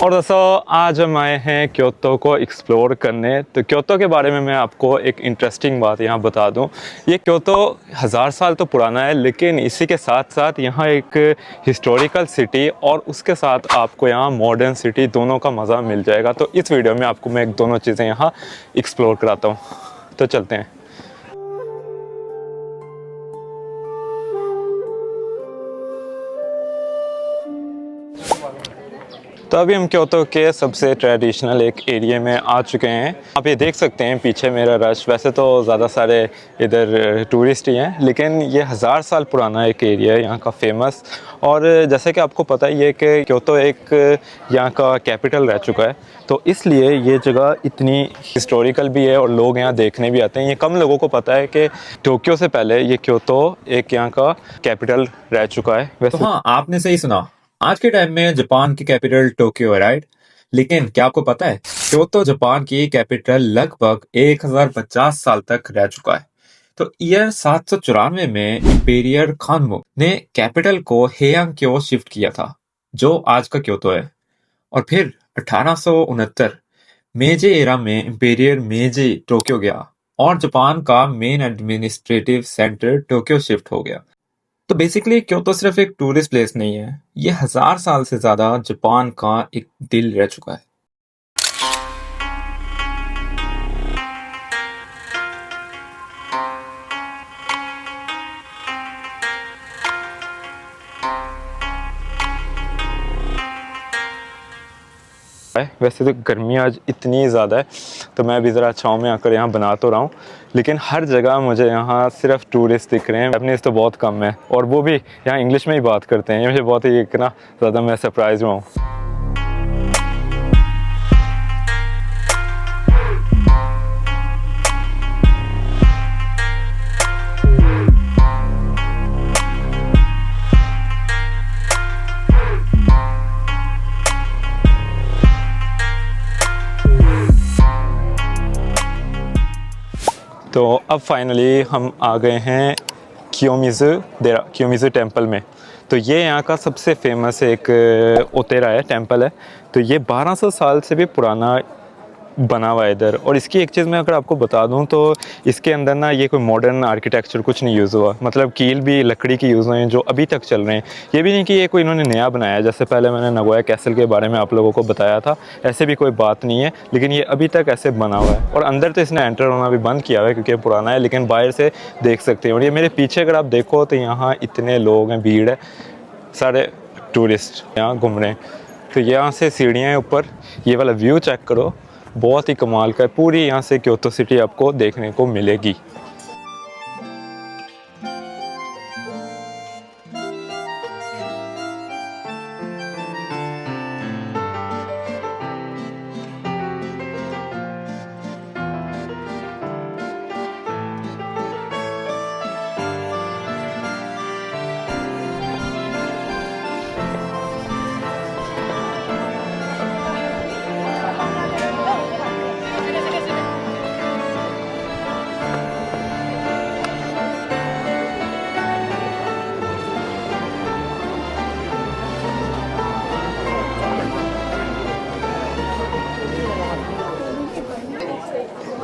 और दोस्तों आज हम आए हैं क्योतो को एक्सप्लोर करने। तो क्योतो के बारे में मैं आपको एक इंटरेस्टिंग बात यहाँ बता दूँ। ये क्योतो 1000 साल तो पुराना है, लेकिन इसी के साथ साथ यहाँ एक हिस्टोरिकल सिटी और उसके साथ आपको यहाँ मॉडर्न सिटी दोनों का मज़ा मिल जाएगा। तो इस वीडियो में आपको मैं दोनों चीज़ें यहाँ एक्सप्लोर कराता हूँ। तो चलते हैं। तो अभी हम क्योतो के सबसे ट्रेडिशनल एक एरिया में आ चुके हैं। आप ये देख सकते हैं पीछे मेरा रश। वैसे तो ज़्यादा सारे इधर टूरिस्ट ही हैं, लेकिन ये 1000 साल पुराना एक एरिया है यहाँ का फेमस। और जैसे कि आपको पता ही है कि क्योतो एक यहाँ का कैपिटल रह चुका है, तो इसलिए ये जगह इतनी हिस्टोरिकल भी है और लोग यहाँ देखने भी आते हैं। ये कम लोगों को पता है कि टोक्यो से पहले ये क्योतो एक यहाँ का कैपिटल रह चुका है। तो हाँ, आपने सही सुना। आज के टाइम में जापान की कैपिटल टोक्यो है, राइट? लेकिन क्या आपको पता है, क्योतो जापान की कैपिटल लगभग 1050 साल तक रह चुका है। तो ईयर 794 में इंपीरियर खानमो ने कैपिटल को हेयांग्यो शिफ्ट किया था, जो आज का क्योतो है। और फिर 1869 मेजे एरा में इंपीरियर मेजे टोक्यो गया और जापान का main administrative centre Tokyo shift हो गया। तो बेसिकली क्योतो सिर्फ एक टूरिस्ट प्लेस नहीं है, ये 1000 साल से ज्यादा जापान का एक दिल रह चुका है। वैसे तो गर्मी आज इतनी ज़्यादा है, तो मैं भी ज़रा छाँव में आकर यहाँ बना तो रहा हूँ, लेकिन हर जगह मुझे यहाँ सिर्फ टूरिस्ट दिख रहे हैं। जापानीज़ तो बहुत कम है और वो भी यहाँ इंग्लिश में ही बात करते हैं। ये मुझे बहुत ही इतना ज़्यादा मैं सरप्राइज हुआ हूँ। तो अब फाइनली हम आ गए हैं कियोमिज़ु टेम्पल में। तो ये यहाँ का सबसे फेमस एक ओतेरा है, टेम्पल है। तो ये 1200 साल से भी पुराना बना हुआ है इधर। और इसकी एक चीज़ मैं अगर आपको बता दूं तो इसके अंदर ना ये कोई मॉडर्न आर्किटेक्चर कुछ नहीं यूज़ हुआ। मतलब कील भी लकड़ी की यूज़ हुए हैं जो अभी तक चल रहे हैं। ये भी नहीं कि ये कोई इन्होंने नया बनाया है, जैसे पहले मैंने नगोया कैसल के बारे में आप लोगों को बताया था, ऐसे भी कोई बात नहीं है। लेकिन ये अभी तक ऐसे बना हुआ है। और अंदर तो इसने एंटर होना भी बंद किया हुआ है क्योंकि पुराना है, लेकिन बाहर से देख सकते हैं। और ये मेरे पीछे अगर आप देखो तो यहाँ इतने लोग हैं, भीड़ है, सारे टूरिस्ट यहाँ घूम रहे हैं। तो यहाँ से सीढ़ियाँ हैं ऊपर, ये वाला व्यू चेक करो, बहुत ही कमाल का है। पूरी यहाँ से क्योतो सिटी आपको देखने को मिलेगी।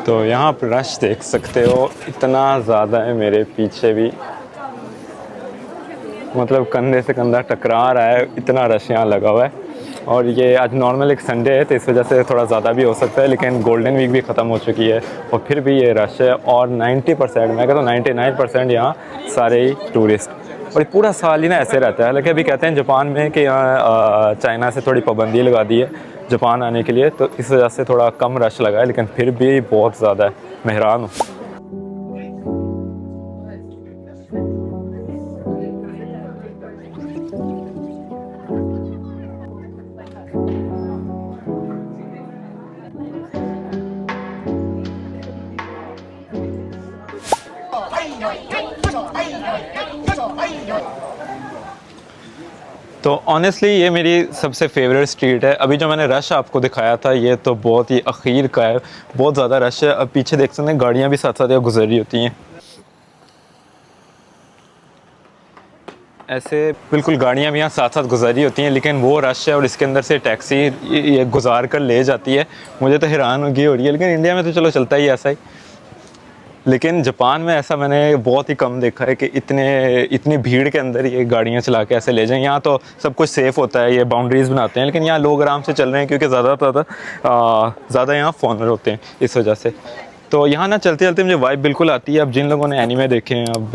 तो यहाँ आप रश देख सकते हो, इतना ज़्यादा है। मेरे पीछे भी मतलब कंधे से कंधा टकरा रहा है, इतना रश यहाँ लगा हुआ है। और ये आज नॉर्मल एक संडे है तो इस वजह से थोड़ा ज़्यादा भी हो सकता है, लेकिन गोल्डन वीक भी ख़त्म हो चुकी है और फिर भी ये रश है। और 90%, मैं कहता हूँ 99% यहाँ सारे ही टूरिस्ट। और पूरा साल ही ना ऐसे रहता है। हालांकि अभी कहते हैं जापान में कि यहाँ चाइना से थोड़ी पाबंदी लगा दी है जापान आने के लिए, तो इस वजह से थोड़ा कम रश लगा है, लेकिन फिर भी बहुत ज़्यादा है। मैं हैरान हूँ। तो ऑनेस्टली ये मेरी सबसे फेवरेट स्ट्रीट है। अभी जो मैंने रश आपको दिखाया था ये तो बहुत ही अखीर का है, बहुत ज़्यादा रश है। अब पीछे देख सकते हैं गाड़ियाँ भी साथ साथ गुजर रही होती हैं। ऐसे बिल्कुल गाड़ियाँ भी यहाँ साथ साथ गुजारी होती हैं, लेकिन वो रश है और इसके अंदर से टैक्सी ये गुजार कर ले जाती है। मुझे तो हैरान हो रही है, लेकिन इंडिया में तो चलो चलता ही ऐसा ही। लेकिन जापान में ऐसा मैंने बहुत ही कम देखा है कि इतनी भीड़ के अंदर ये गाड़ियाँ चला के ऐसे ले जाएं। यहाँ तो सब कुछ सेफ़ होता है, ये बाउंड्रीज़ बनाते हैं, लेकिन यहाँ लोग आराम से चल रहे हैं क्योंकि ज़्यादा यहाँ फॉरनर होते हैं इस वजह से। तो यहाँ ना चलते चलते मुझे वाइब बिल्कुल आती है। अब जिन लोगों ने एनीमे देखे हैं, अब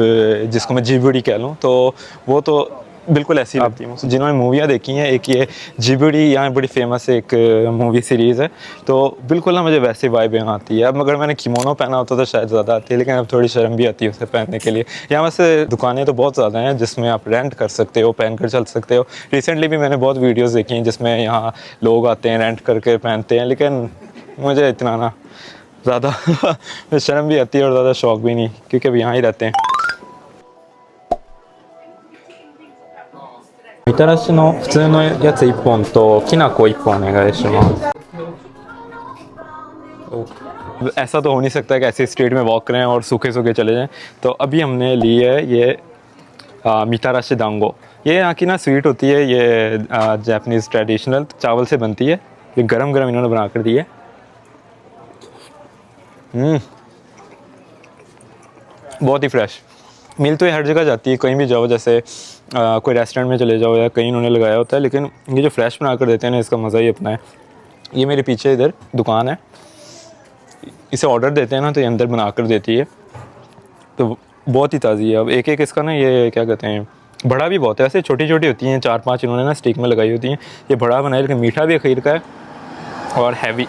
जिसको मैं जीबीडी कह लूँ, तो वो तो बिल्कुल ऐसी लगती है मुझे। जिन्होंने मूवियाँ देखी हैं, एक ये जीबीडी यहाँ बड़ी फेमस एक मूवी सीरीज़ है, तो बिल्कुल ना मुझे वैसी वाइब यहाँ आती है। अब अगर मैंने किमोनो पहना होता तो शायद ज़्यादा आती है, लेकिन अब थोड़ी शर्म भी आती है उसे पहनने के लिए। यहाँ वैसे दुकानें तो बहुत ज़्यादा हैं जिसमें आप रेंट कर सकते हो, पहन कर चल सकते हो। रिसेंटली भी मैंने बहुत वीडियोज़ देखी हैं जिसमें यहाँ लोग आते हैं, रेंट करके पहनते हैं, लेकिन मुझे इतना ना ज़्यादा शर्म भी आती है और ज़्यादा शौक भी नहीं, क्योंकि अब यहाँ ही रहते हैं। みたらしの普通のやつ1本ときな粉1本お願いします。ऐसा तो हो नहीं सकता कि ऐसे स्ट्रीट में वॉक करें और सूखे सूखे चले जाएं। तो अभी हमने ली है ये मिताराशी दांगो। ये यहाँ की ना स्वीट होती है, ये जापानीज़ ट्रेडिशनल चावल से बनती है। ये गरम गरम इन्होंने बना कर दी है। बहुत ही फ्रेश। मिल तो ये हर जगह जाती है, कहीं भी जाओ, जैसे कोई रेस्टोरेंट में चले जाओ या कहीं इन्होंने लगाया होता है, लेकिन ये जो फ्रेश बना कर देते हैं ना, इसका मज़ा ही अपना है। ये मेरे पीछे इधर दुकान है, इसे ऑर्डर देते हैं ना तो ये अंदर बना कर देती है, तो बहुत ही ताज़ी है। अब एक एक इसका ना ये क्या कहते हैं, बड़ा भी बहुत है। वैसे छोटी छोटी होती हैं, 4-5 इन्होंने ना स्टिक में लगाई होती हैं। ये बड़ा बनाया, लेकिन मीठा भी खीर का है और हैवी।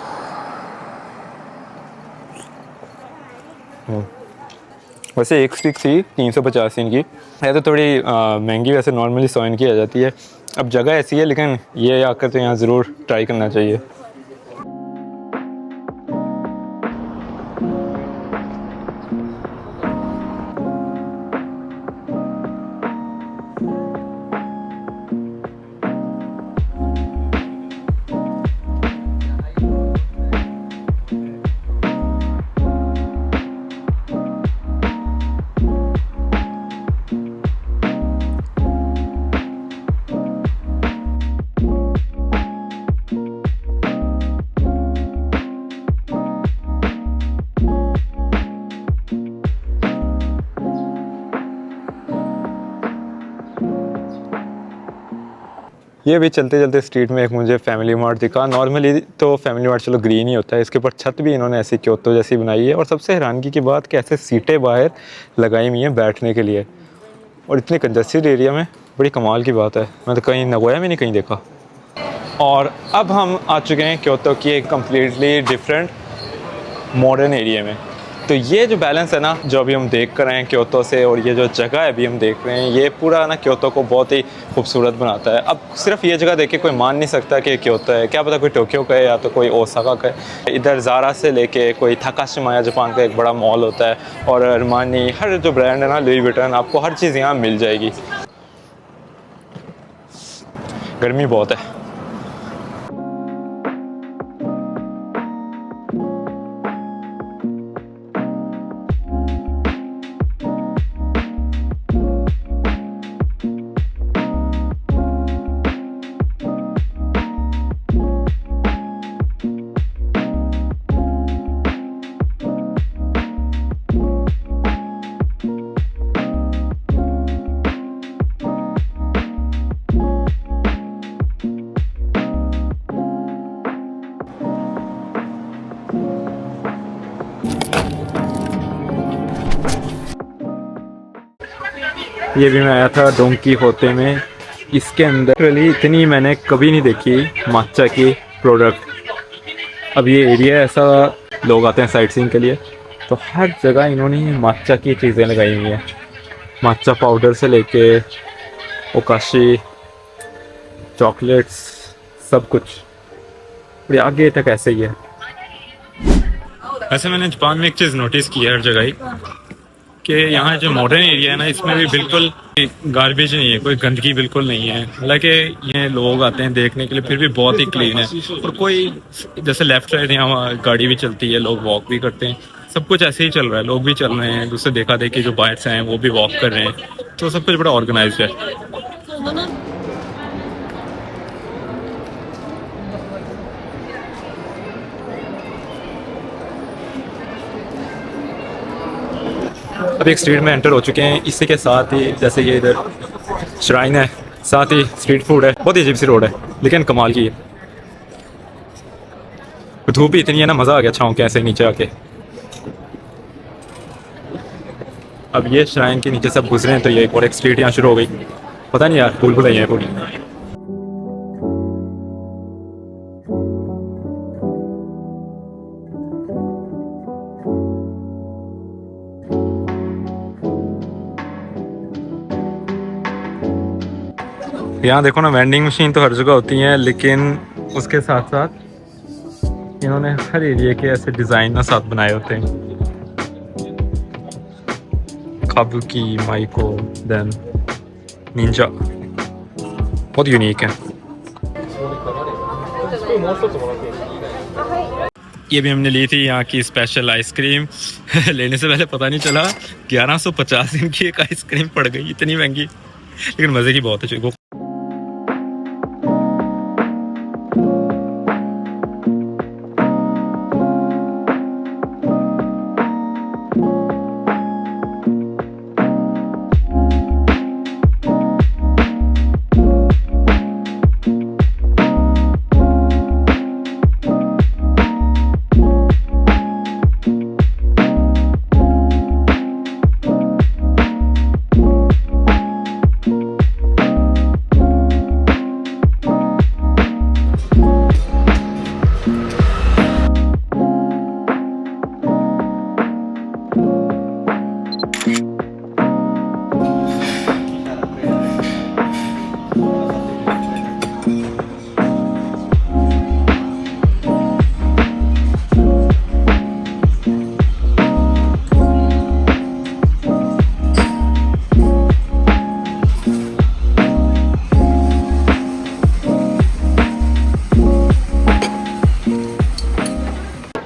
वैसे एक स्टिक थी 350 इनकी है, तो थोड़ी महंगी वैसे नॉर्मली 100 की आ जाती है। अब जगह ऐसी है, लेकिन ये आकर तो यहाँ ज़रूर ट्राई करना चाहिए। ये भी चलते चलते स्ट्रीट में एक मुझे फैमिली मार्ट दिखा। नॉर्मली तो फैमिली मार्ट चलो ग्रीन ही होता है, इसके ऊपर छत भी इन्होंने ऐसी क्योतो जैसी बनाई है, और सबसे हैरानगी की बात कि ऐसे सीटें बाहर लगाई हुई हैं बैठने के लिए, और इतने कंजस्टेड एरिया में। बड़ी कमाल की बात है, मैं तो कहीं नगोया में नहीं कहीं देखा। और अब हम आ चुके हैं क्योतो की एक कम्प्लीटली डिफरेंट मॉडर्न एरिया में। तो ये जो बैलेंस है ना, जो अभी हम देख कर रहे हैं क्योतो से, और ये जो जगह है अभी हम देख रहे हैं, ये पूरा ना क्योतो को बहुत ही खूबसूरत बनाता है। अब सिर्फ ये जगह देख के कोई मान नहीं सकता कि क्योतो है, क्या पता कोई टोक्यो का है या तो कोई ओसाका का है। इधर ज़ारा से लेके कोई थाकाशिमाया जापान का एक बड़ा मॉल होता है, और अरमानी, हर जो ब्रांड है ना, लुई विटन, आपको हर चीज़ यहाँ मिल जाएगी। गर्मी बहुत है। ये भी मैं आया था डोंकी होते में, इसके अंदर वाली इतनी मैंने कभी नहीं देखी माचा की प्रोडक्ट। अब ये एरिया ऐसा, लोग आते हैं साइट सीइंग के लिए, तो हर जगह इन्होंने माचा की चीज़ें लगाई हुई हैं। माचा पाउडर से लेके ओकाशी, चॉकलेट्स, सब कुछ बड़ी आगे तक ऐसे ही है। ऐसे मैंने जापान में एक चीज़ नोटिस की है हर जगह ही, कि यहाँ जो मॉडर्न एरिया है ना, इसमें भी बिल्कुल गार्बेज नहीं है, कोई गंदगी बिल्कुल नहीं है। हालांकि ये लोग आते हैं देखने के लिए, फिर भी बहुत ही क्लीन है। और कोई जैसे लेफ्ट साइड यहाँ गाड़ी भी चलती है, लोग वॉक भी करते हैं, सब कुछ ऐसे ही चल रहा है, लोग भी चल रहे हैं, दूसरे देखा देखी जो बाहर से हैं वो भी वॉक कर रहे हैं, तो सब कुछ बड़ा ऑर्गेनाइज्ड है। अब एक स्ट्रीट में एंटर हो चुके हैं, इसी के साथ ही जैसे ये इधर श्राइन है, साथ ही स्ट्रीट फूड है, बहुत ही अजीब सी रोड है लेकिन कमाल की है। धूप भी इतनी है ना, मज़ा आ गया छाँव के ऐसे नीचे आके। अब ये श्राइन के नीचे सब गुजरे हैं तो ये एक और एक स्ट्रीट यहाँ शुरू हो गई, पता नहीं यार, भूल भुलैया है पूरी। यहाँ देखो ना, वेंडिंग मशीन तो हर जगह होती हैं, लेकिन उसके साथ साथ इन्होंने हर एरिया के ऐसे डिज़ाइन ना साथ बनाए होते हैं। काबुकी, माइको, देन निंजा, बहुत यूनिक है। ये भी हमने ली थी यहाँ की स्पेशल आइसक्रीम। लेने से पहले पता नहीं चला 1150 इनकी एक आइसक्रीम पड़ गई, इतनी महंगी, लेकिन मज़े की बहुत है।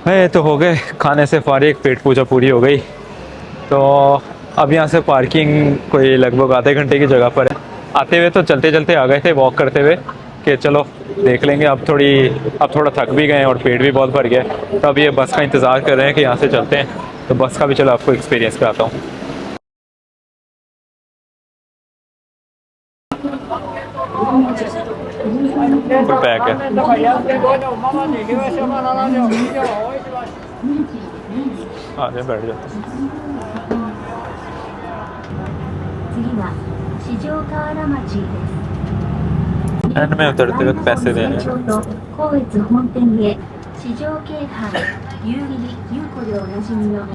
है तो हो गए खाने से फारिग, पेट पूजा पूरी हो गई। तो अब यहाँ से पार्किंग कोई लगभग आधे घंटे की जगह पर है। आते हुए तो चलते चलते आ गए थे वॉक करते हुए कि चलो देख लेंगे, अब थोड़ा थक भी गए और पेट भी बहुत भर गया, तो अब ये बस का इंतज़ार कर रहे हैं कि यहाँ से चलते हैं। तो बस का भी चलो आपको एक्सपीरियंस कराता हूँ। फुल पैक है। आगे बैठ जाते हैं। 次は四条河原町です。 एंड में उतरते वक्त पैसे देने हैं। と光悦本店へ四条京阪夕霧優子でおなじみの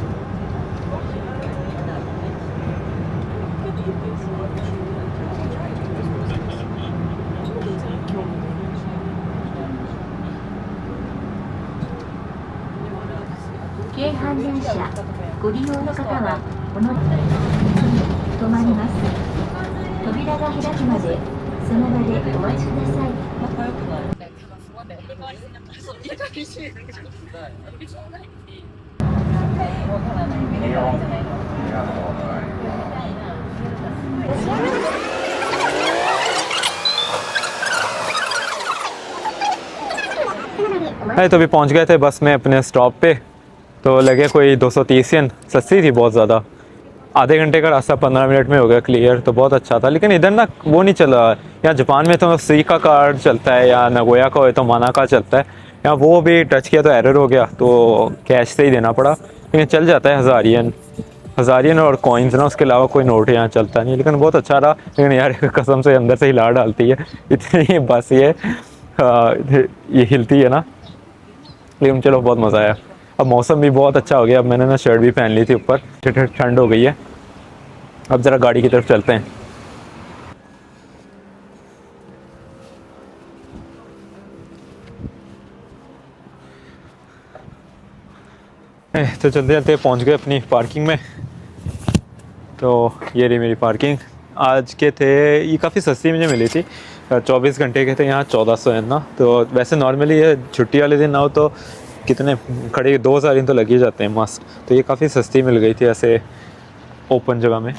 京阪電車ご利用の方はこの止まります。扉が開くまでその場でお待ちください。 है तो अभी पहुंच गए थे बस में अपने स्टॉप पे, तो लगे कोई 230 येन, सस्ती थी बहुत ज़्यादा। आधे घंटे का रास्ता 15 मिनट में हो गया क्लियर, तो बहुत अच्छा था। लेकिन इधर ना वो नहीं चला, यहाँ जापान में तो सी का कार्ड चलता है या नगोया का हो तो माना का चलता है, यहाँ वो भी टच किया तो एरर हो गया, तो कैश से ही देना पड़ा। लेकिन चल जाता है 1000 येन और कॉइन्स ना, उसके अलावा कोई नोट यहाँ चलता नहीं। लेकिन बहुत अच्छा रहा। लेकिन यार कसम से अंदर से हिला डालती है इतनी बस ये हिलती है ना, लेकिन चलो बहुत मज़ा आया। अब मौसम भी बहुत अच्छा हो गया, अब मैंने ना शर्ट भी पहन ली थी ऊपर, ठंड हो गई है। अब ज़रा गाड़ी की तरफ चलते हैं। तो चलते चलते पहुंच गए अपनी पार्किंग में। तो ये रही मेरी पार्किंग। आज के थे ये काफ़ी सस्ती मुझे मिली थी, 24 घंटे के थे यहाँ 1400 है ना। तो वैसे नॉर्मली ये छुट्टी वाले दिन आओ तो कितने खड़े 2000 दिन तो लग ही जाते हैं मस्त। तो ये काफ़ी सस्ती मिल गई थी ऐसे ओपन जगह में।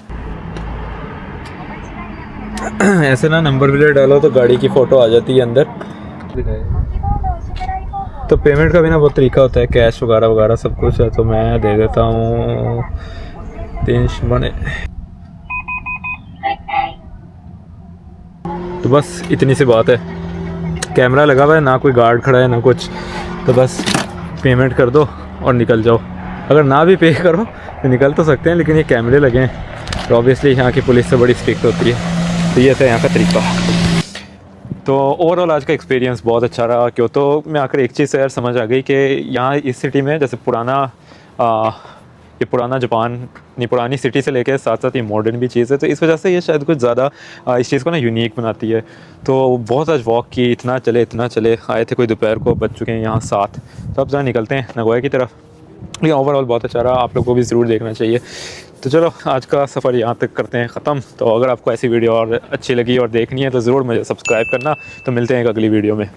ऐसे ना नंबर प्लेट डालो तो गाड़ी की फ़ोटो आ जाती है अंदर। तो पेमेंट का भी ना बहुत तरीका होता है, कैश वगैरह वगैरह सब कुछ है। तो मैं दे देता हूँ 3 मने। तो बस इतनी सी बात है, कैमरा लगा हुआ है, ना कोई गार्ड खड़ा है ना कुछ, तो बस पेमेंट कर दो और निकल जाओ। अगर ना भी पे करो तो निकल तो सकते हैं, लेकिन ये कैमरे लगे हैं तो ऑब्वियसली यहाँ की पुलिस से बड़ी स्ट्रिक्ट होती है। तो ये था यहाँ का तरीका। तो ओवरऑल आज का एक्सपीरियंस बहुत अच्छा रहा। क्योंकि में आकर एक चीज़ यार समझ आ गई कि यहाँ इस सिटी में जैसे ये पुराना जापान नहीं, पुरानी सिटी से लेकर साथ साथ ये मॉडर्न भी चीज़ है, तो इस वजह से ये शायद कुछ ज़्यादा इस चीज़ को ना यूनिक बनाती है। तो बहुत आज वॉक की, इतना चले आए थे, कोई दोपहर को बज चुके हैं यहाँ 7। तो अब जहाँ निकलते हैं नगोया की तरफ। ये ओवरऑल बहुत अच्छा रहा, आप लोग को भी ज़रूर देखना चाहिए। तो चलो आज का सफ़र यहाँ तक करते हैं ख़त्म। तो अगर आपको ऐसी वीडियो और अच्छी लगी और देखनी है तो ज़रूर मुझे सब्सक्राइब करना। तो मिलते हैं एक अगली वीडियो में।